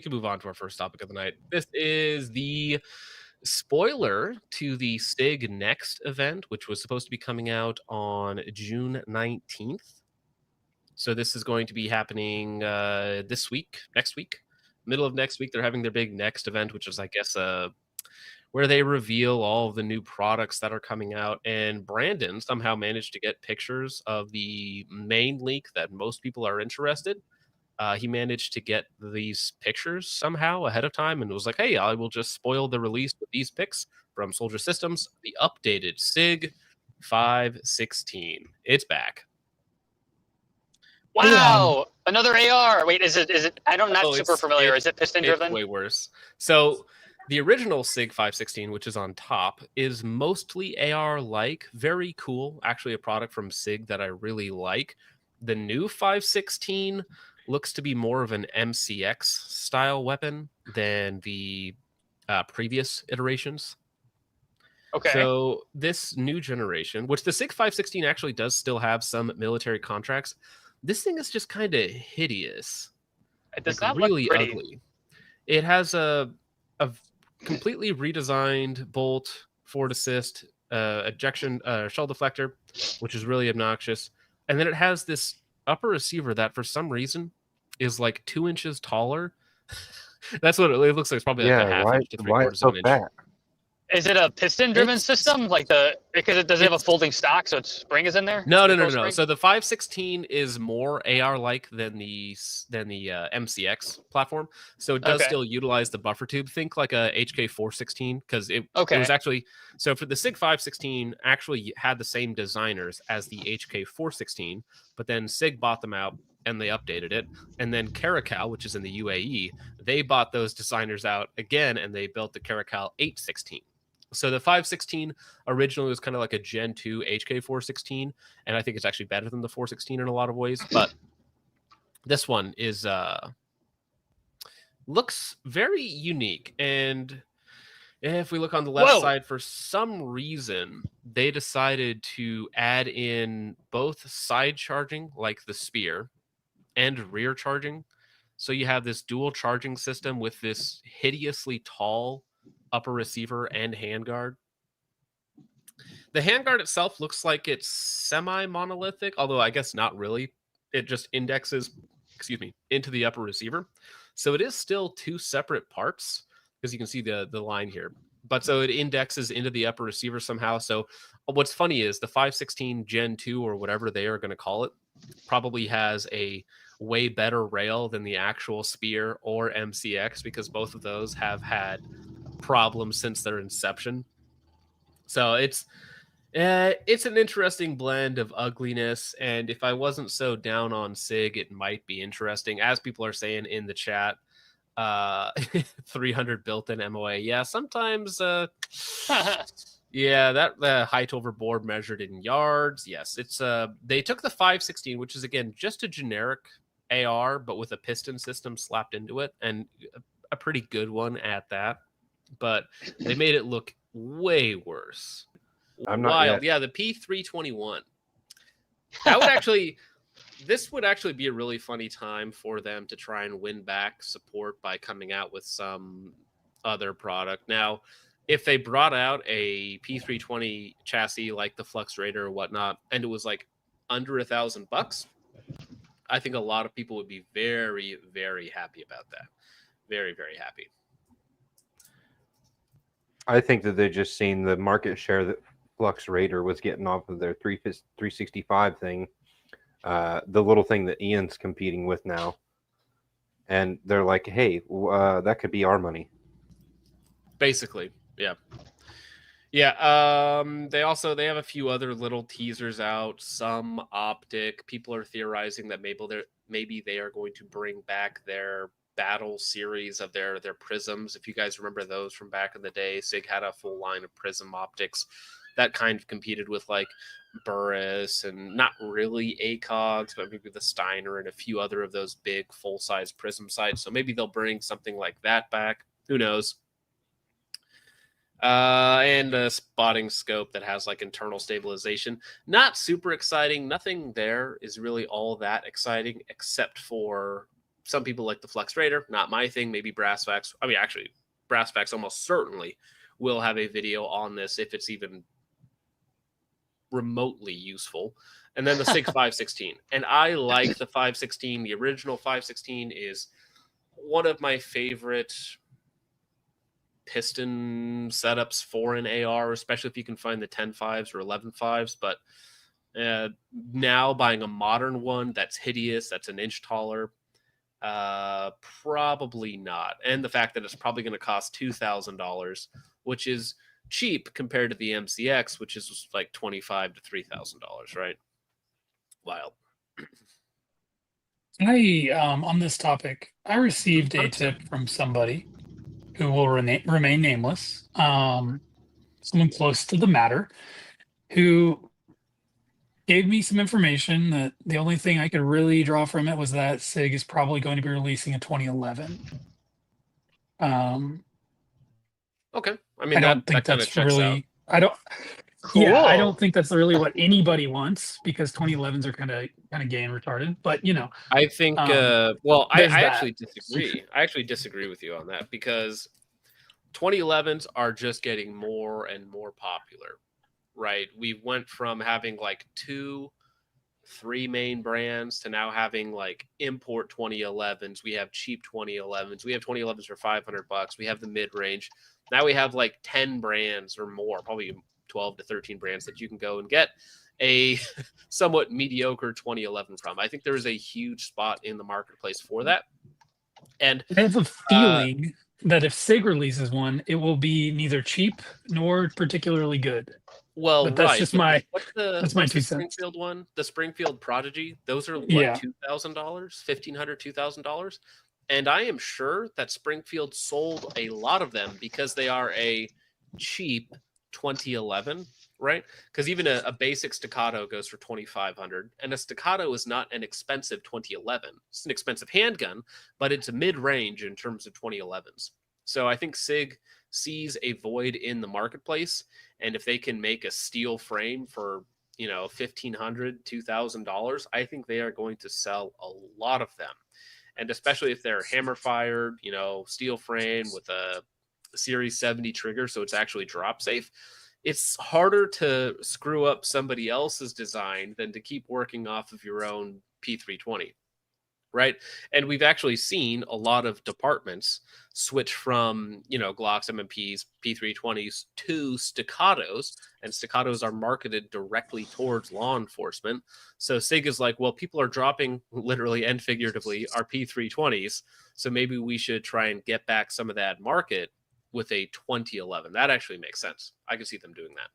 can move on to our first topic of the night. This is the spoiler to the Sig Next event, which was supposed to be coming out on June 19th. So this is going to be happening this week, next week, middle of next week. They're having their big Next event, which is, I guess, where they reveal all of the new products that are coming out. And Brandon somehow managed to get pictures of the main leak that most people are interested. He managed to get these pictures somehow ahead of time and was like, hey, I will just spoil the release with these pics from Soldier Systems, the updated Sig 516. It's back. Wow, another AR. Wait, is it? I'm not Oh, super familiar. Is it piston driven? It's way worse. So the original Sig 516, which is on top, is mostly AR-like. Very cool. Actually, a product from Sig that I really like. The new 516 looks to be more of an MCX style weapon than the previous iterations. Okay. So this new generation, which the Sig 516 actually does still have some military contracts, this thing is just kind of hideous. It does like, not really look pretty. ugly. It has a completely redesigned bolt, forward assist, ejection, shell deflector, which is really obnoxious. And then it has this upper receiver that for some reason is like 2 inches taller. That's what it looks like. It's probably like a half inch to 3/4 of an inch. Fat? Is it a piston-driven system, like because it doesn't have a folding stock, so its spring is in there? No. So the 516 is more AR-like than the MCX platform. So it does still utilize the buffer tube. Think like a HK 416 because it was actually so for the Sig 516 actually had the same designers as the HK 416, but then Sig bought them out and they updated it. And then Caracal, which is in the UAE, they bought those designers out again and they built the Caracal 816. So the 516 originally was kind of like a Gen 2 HK 416, and I think it's actually better than the 416 in a lot of ways. But this one is looks very unique. And if we look on the left side, for some reason, they decided to add in both side charging, like the spear, and rear charging. So you have this dual charging system with this hideously tall upper receiver and handguard. The handguard itself looks like it's semi-monolithic, although I guess not really. It just indexes, into the upper receiver. So it is still two separate parts, because you can see the line here. But so it indexes into the upper receiver somehow. So what's funny is the 516 Gen 2 or whatever they are going to call it probably has a way better rail than the actual Spear or MCX, because both of those have had problems since their inception. So it's an interesting blend of ugliness, and if I wasn't so down on Sig, it might be interesting. As people are saying in the chat, 300 built-in MOA. Yeah, sometimes yeah, that height over board measured in yards. Yes, it's they took the 516, which is again just a generic AR but with a piston system slapped into it, and a pretty good one at that. But they made it look way worse. Wild. Yeah, the P321. That would actually this would actually be a really funny time for them to try and win back support by coming out with some other product. Now, if they brought out a P320 chassis like the Flux Raider or whatnot, and it was like under $1,000, I think a lot of people would be very, very happy about that. Very, very happy. I think that they just seen the market share that Flux Raider was getting off of their 365 thing, the little thing that Ian's competing with now, and they're like, "Hey, that could be our money." Basically, yeah. They have a few other little teasers out. Some optic. People are theorizing that maybe they are going to bring back their battle series of their prisms. If you guys remember those from back in the day, Sig had a full line of prism optics that kind of competed with like Burris and not really ACOGs, but maybe the Steiner and a few other of those big full-size prism sites. So maybe they'll bring something like that back. Who knows? And a spotting scope that has like internal stabilization. Not super exciting. Nothing there is really all that exciting, except for some people like the Flux Raider, not my thing. Maybe Brass Facts. I mean, actually, Brass Facts almost certainly will have a video on this if it's even remotely useful. And then the Sig 516. And I like the 516. The original 516 is one of my favorite piston setups for an AR, especially if you can find the 10.5s or 11.5s. But now buying a modern one that's hideous, that's an inch taller, probably not. And the fact that it's probably going to cost $2,000, which is cheap compared to the MCX, which is like $2,500 to $3,000, right? Wild. On this topic, I received a 100%. tip from somebody who will remain nameless, someone close to the matter, who gave me some information that the only thing I could really draw from it was that Sig is probably going to be releasing a 2011. Okay. I mean, I don't think that kind of that's checks out. really. I don't. Cool. Yeah, I don't think that's really what anybody wants because 2011s are kind of gay and retarded. But I think. Well, I there's that. actually disagree. I actually disagree with you on that because 2011s are just getting more and more popular, right? We went from having like 2, 3 main brands to now having like import 2011s. We have cheap 2011s. We have 2011s for $500. We have the mid range. Now we have like 10 brands or more, probably 12 to 13 brands that you can go and get a somewhat mediocre 2011 from. I think there is a huge spot in the marketplace for that. And I have a feeling that if Sig releases one, it will be neither cheap nor particularly good. well, But that's right. just but my what's my the 2 cents. Springfield one? The Springfield Prodigy. Those are what, Yeah. $2,000, $1,500, $2,000. And I am sure that Springfield sold a lot of them because they are a cheap 2011, right? Because even a basic staccato goes for $2,500, and a staccato is not an expensive 2011. It's an expensive handgun, but it's a mid-range in terms of 2011s. So I think Sig sees a void in the marketplace, and if they can make a steel frame for $1,500, $2,000, I think they are going to sell a lot of them. And especially if they're hammer fired, steel frame with a Series 70 trigger, so it's actually drop safe. It's harder to screw up somebody else's design than to keep working off of your own P320, right? And we've actually seen a lot of departments switch from, Glocks, MMPs, P320s to staccatos, and staccatos are marketed directly towards law enforcement. So Sig is like, well, people are dropping literally and figuratively our P320s, so maybe we should try and get back some of that market with a 2011. That actually makes sense. I can see them doing that.